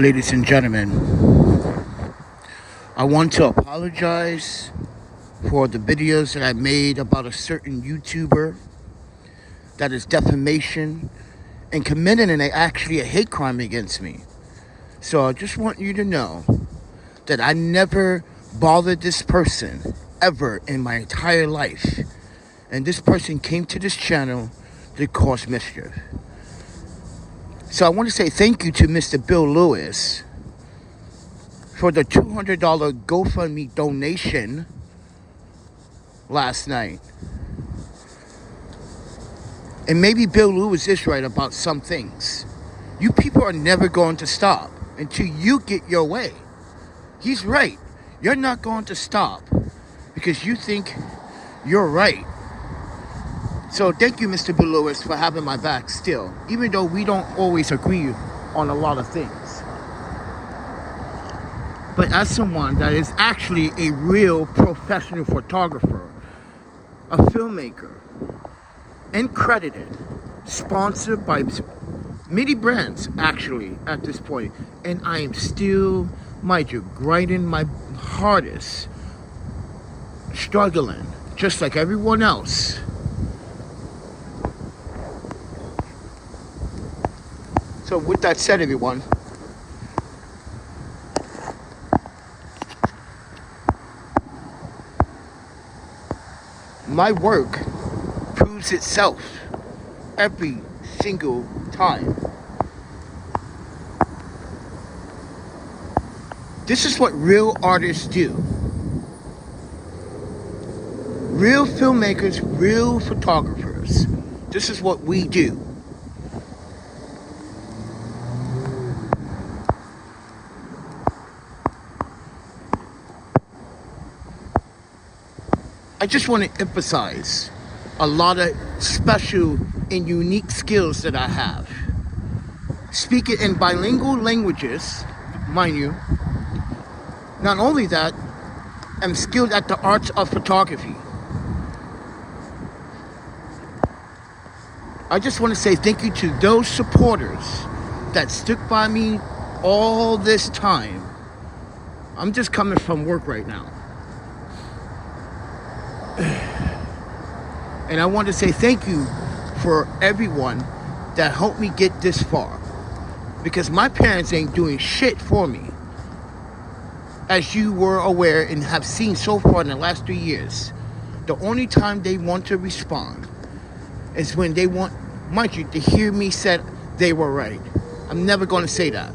Ladies and gentlemen, I want to apologize for the videos that I made about a certain YouTuber that is defamation and committing actually a hate crime against me. So I just want you to know that I never bothered this person ever in my entire life. And this person came to this channel to cause mischief. So I want to say thank you to Mr. Bill Lewis for the $200 GoFundMe donation last night. And maybe Bill Lewis is right about some things. You people are never going to stop until you get your way. He's right. You're not going to stop because you think you're right. So thank you, Mr. Bill Lewis, for having my back still, even though we don't always agree on a lot of things. But as someone that is actually a real professional photographer, a filmmaker, and credited, sponsored by many brands actually at this point, and I am still, mind you, grinding my hardest, struggling, just like everyone else. So with that said, everyone, my work proves itself every single time. This is what real artists do. Real filmmakers, real photographers. This is what we do. I just want to emphasize a lot of special and unique skills that I have. Speaking in bilingual languages, mind you. Not only that, I'm skilled at the arts of photography. I just want to say thank you to those supporters that stuck by me all this time. I'm just coming from work right now. And I want to say thank you for everyone that helped me get this far. Because my parents ain't doing shit for me. As you were aware and have seen so far in the last 3 years, the only time they want to respond is when they want, mind you, to hear me say they were right. I'm never going to say that.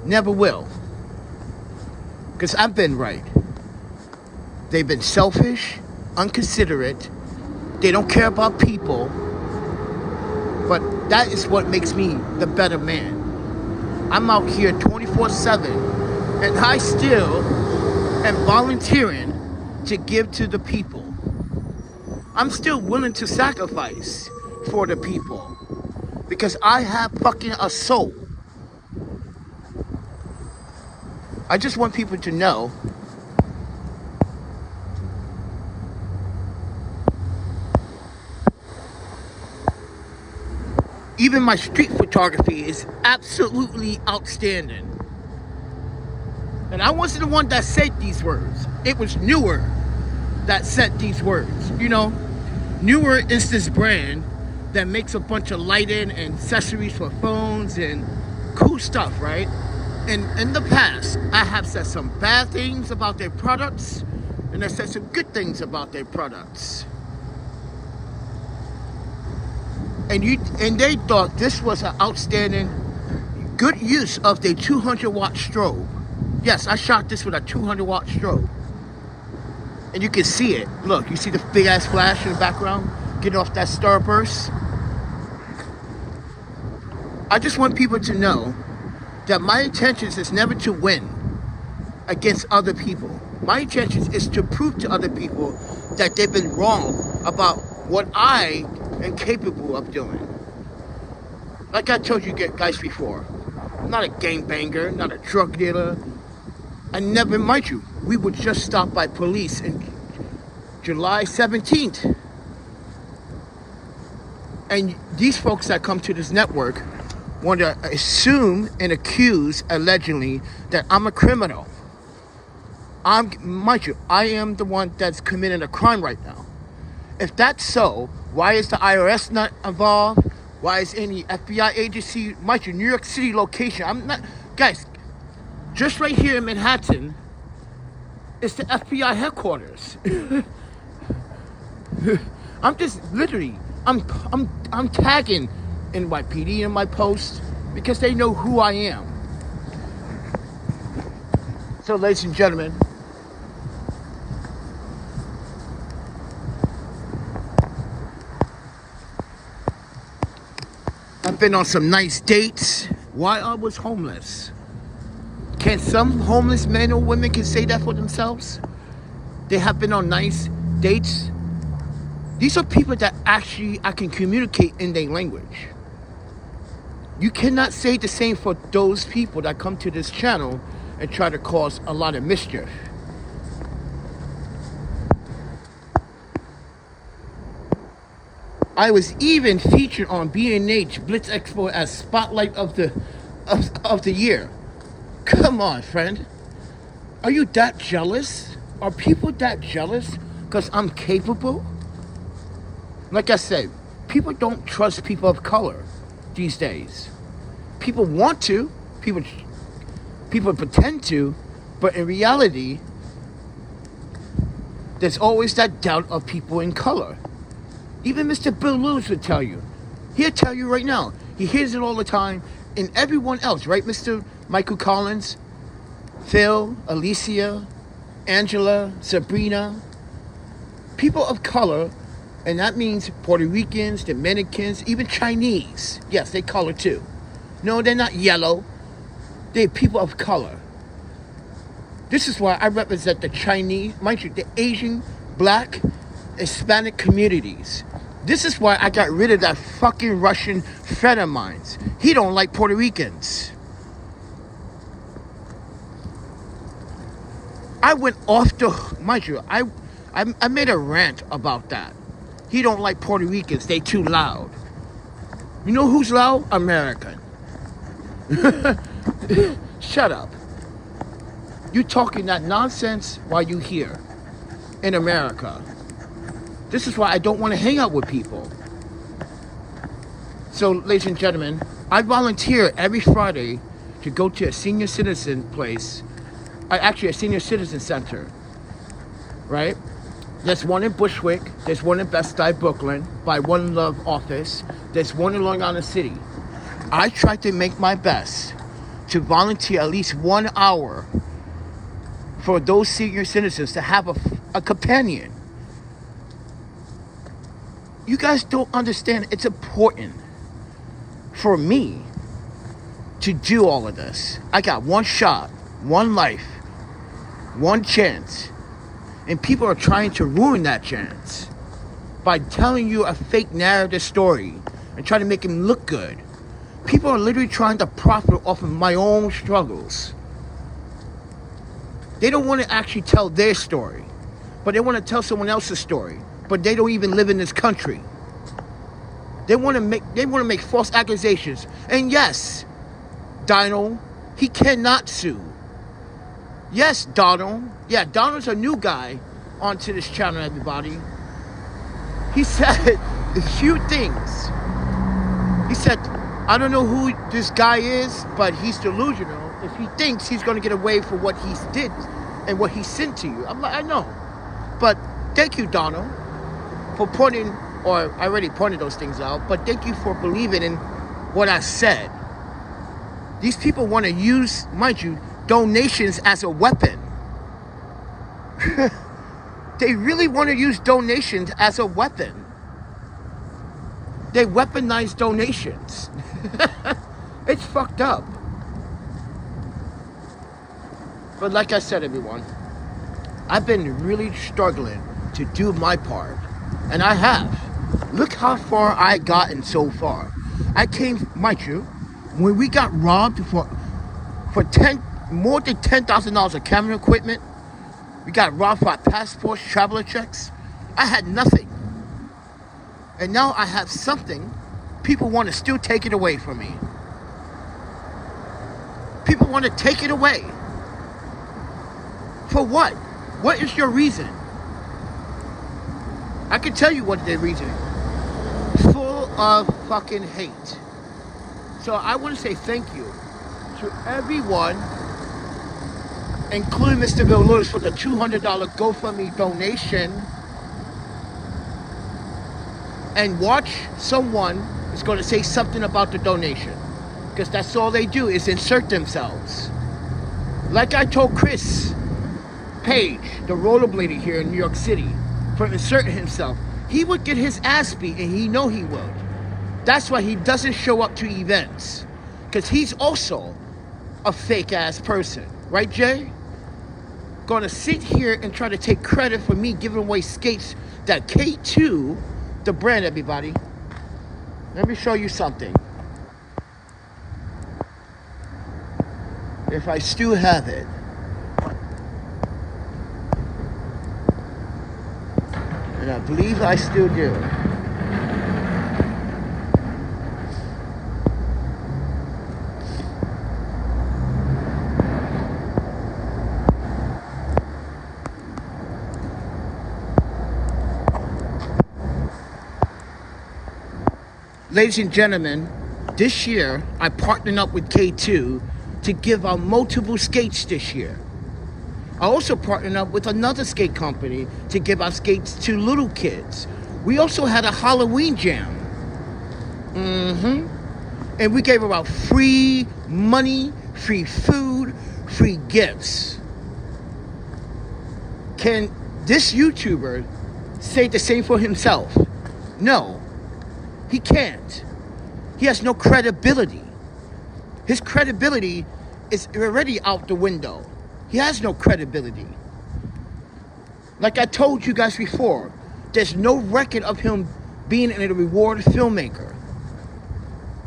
Never will. Because I've been right. They've been selfish, inconsiderate. They don't care about people. But that is what makes me the better man. I'm out here 24/7, and I still am volunteering to give to the people. I'm still willing to sacrifice for the people because I have fucking a soul. I just want people to know even my street photography is absolutely outstanding. And I wasn't the one that said these words. It was Newer that said these words. You know, Newer is this brand that makes a bunch of lighting and accessories for phones and cool stuff, right? And in the past, I have said some bad things about their products, and I said some good things about their products. And they thought this was an outstanding, good use of their 200-watt strobe. Yes, I shot this with a 200-watt strobe. And you can see it. Look, you see the big-ass flash in the background? Getting off that starburst? I just want people to know that my intentions is never to win against other people. My intentions is to prove to other people that they've been wrong about what I am capable of doing. Like I told you guys before, I'm not a gangbanger, not a drug dealer. I never, mind you, we were just stopped by police in July 17th. And these folks that come to this network want to assume and accuse, allegedly, that I'm a criminal. Mind you, I am the one that's committing a crime right now. If that's so, why is the IRS not involved? Why is any FBI agency, mind you, New York City location? I'm not, guys, just right here in Manhattan, it's the FBI headquarters. I'm just literally, I'm tagging NYPD in my posts because they know who I am. So, ladies and gentlemen, I've been on some nice dates while I was homeless. Can some homeless men or women can say that for themselves? They have been on nice dates. These are people that actually I can communicate in their language. You cannot say the same for those people that come to this channel and try to cause a lot of mischief. I was even featured on B&H Blitz Expo as Spotlight of the Year. Come on, friend. Are you that jealous? Are people that jealous because I'm capable? Like I said, people don't trust people of color these days. People want to, people pretend to, but in reality, there's always that doubt of people in color. Even Mr. Bill Lewis would tell you. He'll tell you right now. He hears it all the time. And everyone else, right? Mr. Michael Collins, Phil, Alicia, Angela, Sabrina. People of color, and that means Puerto Ricans, Dominicans, even Chinese. Yes, they color too. No, they're not yellow. They're people of color. This is why I represent the Chinese, mind you, the Asian, Black, Hispanic communities. This is why I got rid of that fucking Russian friend of mine. He don't like Puerto Ricans. I went off the, mind you, I made a rant about that. He don't like Puerto Ricans, they too loud. You know who's loud? American. Shut up. You talking that nonsense while you here in America. This is why I don't want to hang out with people. So, ladies and gentlemen, I volunteer every Friday to go to a senior citizen place, actually a senior citizen center, right? There's one in Bushwick, there's one in Bed-Stuy, Brooklyn, by One Love office, there's one in Long Island City. I try to make my best to volunteer at least 1 hour for those senior citizens to have a companion. You guys don't understand. It's important for me to do all of this. I got one shot, one life, one chance. And people are trying to ruin that chance by telling you a fake narrative story and trying to make it look good. People are literally trying to profit off of my own struggles. They don't want to actually tell their story, but they want to tell someone else's story. But they don't even live in this country. They want to make false accusations. And yes, Donald, he cannot sue. Yes, Donald. Yeah, Donald's a new guy onto this channel, everybody. He said a few things. He said, I don't know who this guy is, but he's delusional if he thinks he's going to get away for what he did and what he sent to you. I'm like, I know. But thank you, Donald, for pointing, or I already pointed those things out, but thank you for believing in what I said. These people want to use, mind you, donations as a weapon. They really want to use donations as a weapon. They weaponize donations. It's fucked up. But like I said, everyone, I've been really struggling to do my part. And I have. Look how far I gotten so far. I came, mind you, when we got robbed for more than $10,000 of camera equipment, we got robbed for our passports, traveler checks. I had nothing. And now I have something. People want to still take it away from me. people want to take it away. For what? What is your reason? I can tell you what their reasoning. Full of fucking hate. So I want to say thank you to everyone, including Mr. Bill Lewis, for the $200 GoFundMe donation. And watch someone is going to say something about the donation. Because that's all they do is insert themselves. Like I told Chris Page, the rollerblader here in New York City, for inserting himself. He would get his ass beat, and he know he would. That's why he doesn't show up to events. Because he's also a fake ass person. Right, Jay? Gonna sit here and try to take credit for me giving away skates that K2, the brand, everybody. Let me show you something. If I still have it. And I believe I still do. Ladies and gentlemen, this year I partnered up with K2 to give out multiple skates this year. I also partnered up with another skate company to give out skates to little kids. We also had a Halloween jam. And we gave out free money, free food, free gifts. Can this YouTuber say the same for himself? No. He can't. He has no credibility. His credibility is already out the window. He has no credibility. Like I told you guys before, there's no record of him being a rewarded filmmaker.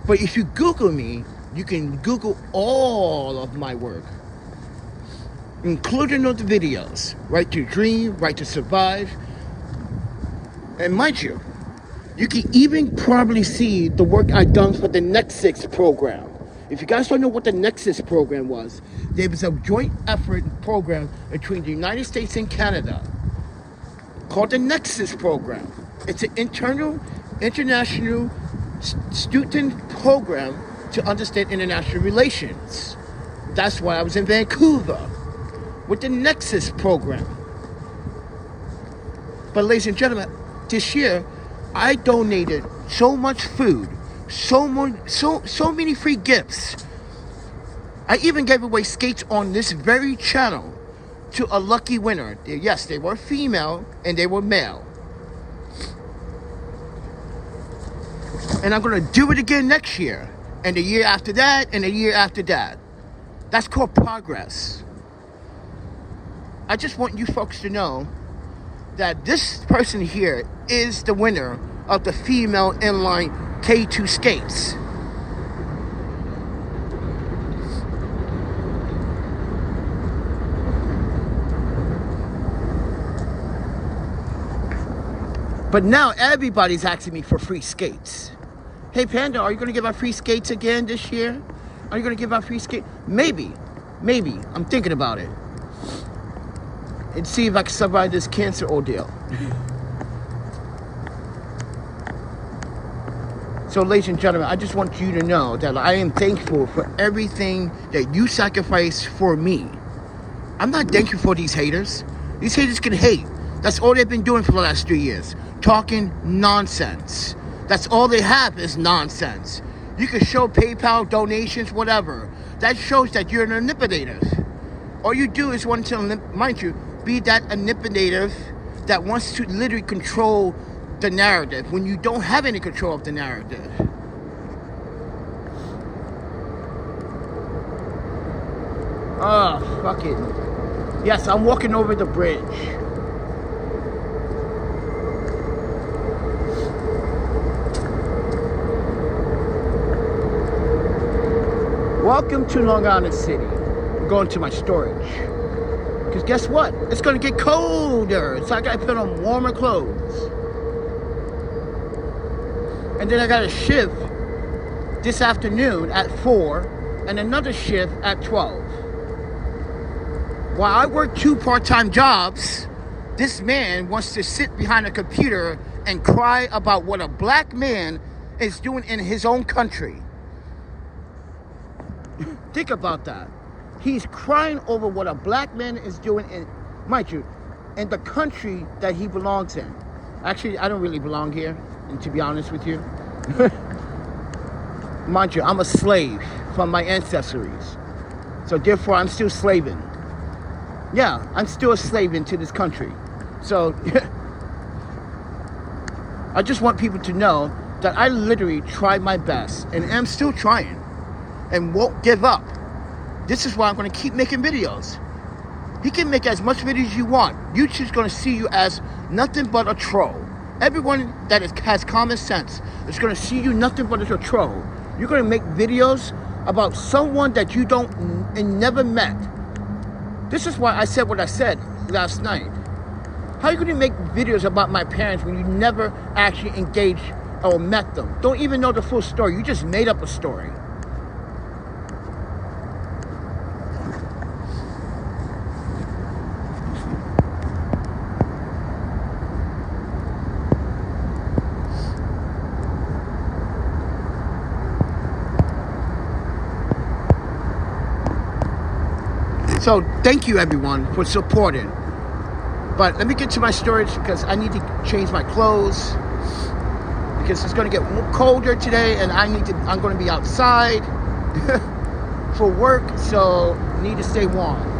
But if you Google me, you can Google all of my work, including all the videos. Right to Dream, Right to Survive. And mind you, you can even probably see the work I've done for the Nexus program. If you guys don't know what the Nexus program was, there was a joint effort program between the United States and Canada called the Nexus program. It's an international student program to understand international relations. That's why I was in Vancouver with the Nexus program. But ladies and gentlemen, this year, I donated so much food, so many free gifts. I even gave away skates on this very channel to a lucky winner. Yes, they were female and they were male. And I'm going to do it again next year, and the year after that, and the year after that. That's called progress. I just want you folks to know that this person here is the winner of the female inline K2 skates. But now everybody's asking me for free skates. Hey Panda, are you going to give out free skates again this year? Are you going to give out free skates? Maybe. I'm thinking about it. And see if I can survive this cancer ordeal. So ladies and gentlemen, I just want you to know that I am thankful for everything that you sacrificed for me. I'm not thankful for these haters. These haters can hate. That's all they've been doing for the last 3 years. Talking nonsense. That's all they have is nonsense. You can show PayPal donations, whatever. That shows that you're an manipulative. All you do is want to, mind you, be that manipulative that wants to literally control the narrative when you don't have any control of the narrative. Oh, fuck it. Yes, I'm walking over the bridge. Welcome to Long Island City. I'm going to my storage. Because guess what? It's going to get colder. So I got to put on warmer clothes. And then I got a shift this afternoon at 4 and another shift at 12. While I work 2 part-time jobs, this man wants to sit behind a computer and cry about what a black man is doing in his own country. Think about that. He's crying over what a black man is doing in, mind you, in the country that he belongs in. Actually, I don't really belong here, and to be honest with you. Mind you, I'm a slave from my ancestries. So therefore, I'm still slaving. Yeah, I'm still a slave into this country. So, I just want people to know that I literally tried my best and am still trying and won't give up. This is why I'm going to keep making videos. You can make as much videos as you want. YouTube's going to see you as nothing but a troll. Everyone that has common sense is going to see you nothing but as a troll. You're going to make videos about someone that you don't and never met. This is why I said what I said last night. How are you going to make videos about my parents when you never actually engaged or met them? Don't even know the full story. You just made up a story. So thank you everyone for supporting. But let me get to my storage because I need to change my clothes because it's going to get colder today and I'm going to be outside for work, so need to stay warm.